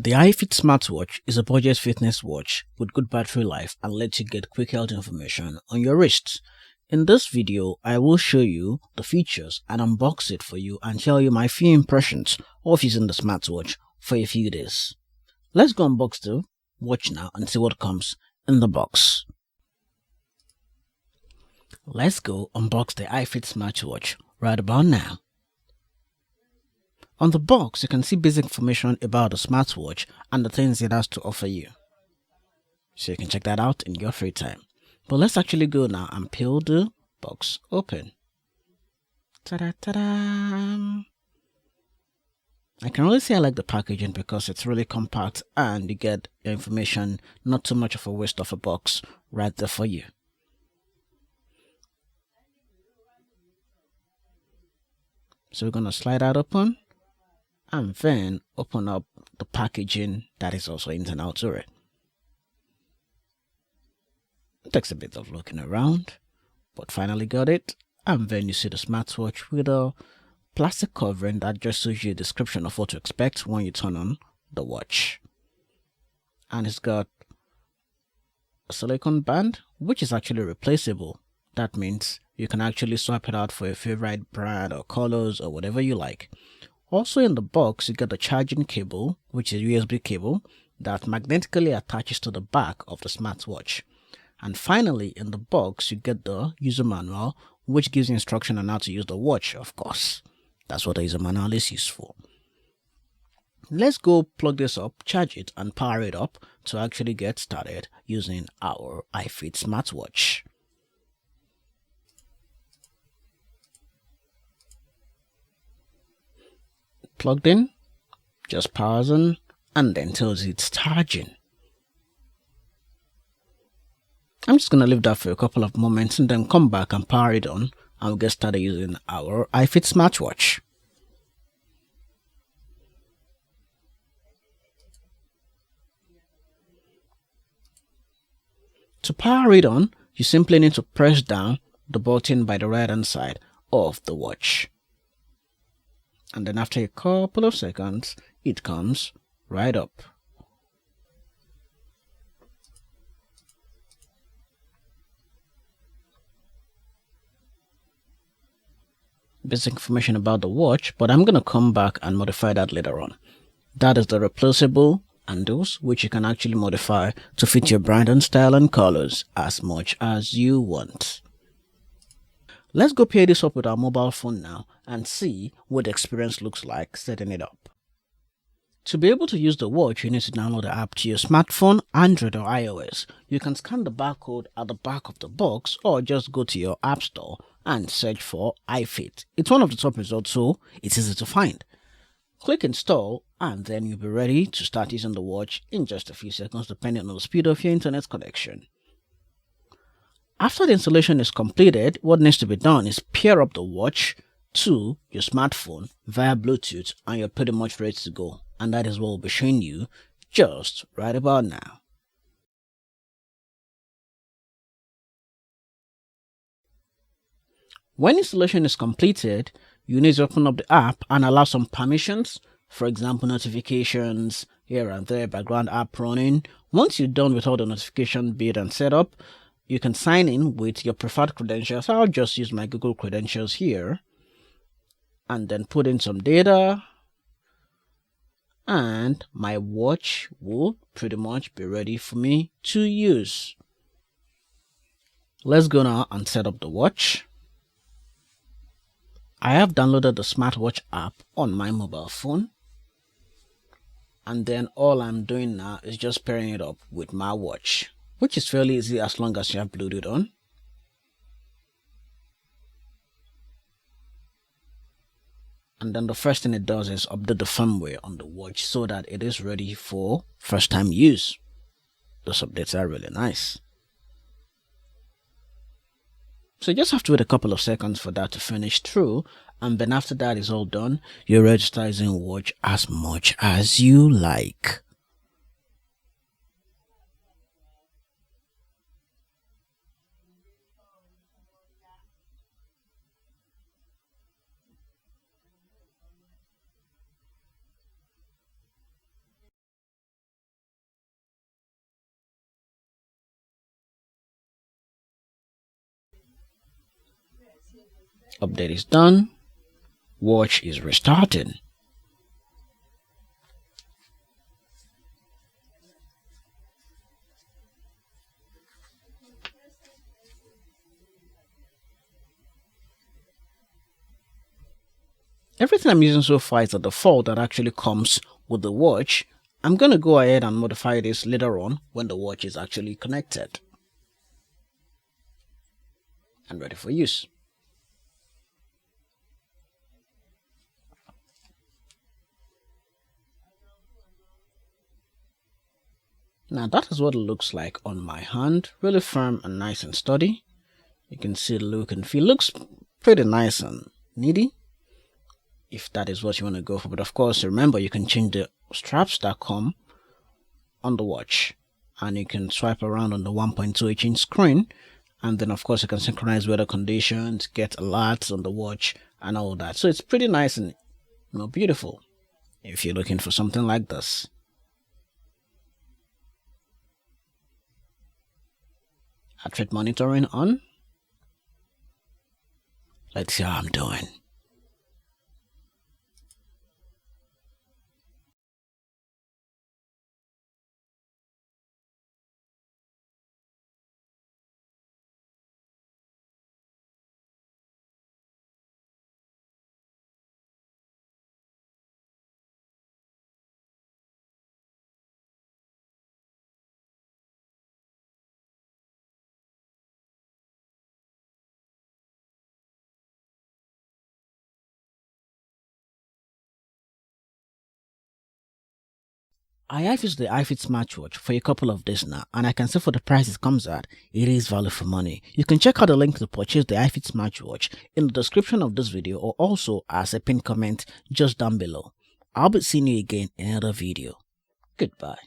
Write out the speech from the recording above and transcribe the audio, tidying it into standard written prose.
The HiFit Smart Watch is a budget fitness watch with good battery life and lets you get quick health information on your wrists. In this video, I will show you the features and unbox it for you and tell you my few impressions of using the smartwatch for a few days. Let's go unbox the watch now and see what comes in the box. Let's go unbox the HiFit smartwatch right about now. On the box, you can see basic information about the smartwatch and the things it has to offer you. So you can check that out in your free time. But let's actually go now and peel the box open. Ta-da-ta-da! I can really say I like the packaging because it's really compact and you get your information, not too much of a waste of a box right there for you. So we're going to slide that open and then open up the packaging that is also internal to it. It takes a bit of looking around, but finally got it. And then you see the smartwatch with a plastic covering that just shows you a description of what to expect when you turn on the watch. And it's got a silicone band, which is actually replaceable. That means you can actually swap it out for your favorite brand or colors or whatever you like. Also in the box, you get the charging cable, which is a USB cable that magnetically attaches to the back of the smartwatch. And finally, in the box, you get the user manual, which gives you instruction on how to use the watch, of course. That's what the user manual is used for. Let's go plug this up, charge it, and power it up to actually get started using our HiFit smartwatch. Plugged in, just powers on, and then tells you it's charging. I'm just going to leave that for a couple of moments and then come back and power it on, and we'll get started using our HiFit smartwatch. To power it on, you simply need to press down the button by the right hand side of the watch. And then after a couple of seconds, it comes right up. Basic information about the watch, but I'm going to come back and modify that later on. That is the replaceable handles, which you can actually modify to fit your brand and style and colors as much as you want. Let's go pair this up with our mobile phone now and see what the experience looks like setting it up. To be able to use the watch, you need to download the app to your smartphone, Android or iOS. You can scan the barcode at the back of the box or just go to your app store and search for HiFit. It's one of the top results, so it's easy to find. Click install and then you'll be ready to start using the watch in just a few seconds depending on the speed of your internet connection. After the installation is completed, what needs to be done is pair up the watch to your smartphone via Bluetooth and you're pretty much ready to go. And that is what we'll be showing you just right about now. When installation is completed, you need to open up the app and allow some permissions, for example, notifications here and there, background app running. Once you're done with all the notification bit and setup, you can sign in with your preferred credentials. I'll just use my Google credentials here and then put in some data and my watch will pretty much be ready for me to use. Let's go now and set up the watch. I have downloaded the smartwatch app on my mobile phone. And then all I'm doing now is just pairing it up with my watch, which is fairly easy as long as you have Bluetooth on. And then the first thing it does is update the firmware on the watch so that it is ready for first time use. Those updates are really nice. So you just have to wait a couple of seconds for that to finish through, and then after that is all done, you're ready to start using watch as much as you like. Update is done. Watch is restarting. Everything I'm using so far is the default that actually comes with the watch. I'm going to go ahead and modify this later on when the watch is actually connected and ready for use. Now that is what it looks like on my hand, really firm and nice and sturdy. You can see the look and feel, looks pretty nice and needy, if that is what you want to go for. But of course, remember, you can change the straps that come on the watch, and you can swipe around on the 1.2-inch screen, and then of course you can synchronize weather conditions, get alerts on the watch and all that. So it's pretty nice and beautiful if you're looking for something like this. Heart rate monitoring on. Let's see how I'm doing. I have used the HiFit Smart Watch for a couple of days now, and I can say for the price it comes at, it is value for money. You can check out the link to purchase the HiFit Smart Watch in the description of this video, or also as a pinned comment just down below. I'll be seeing you again in another video. Goodbye.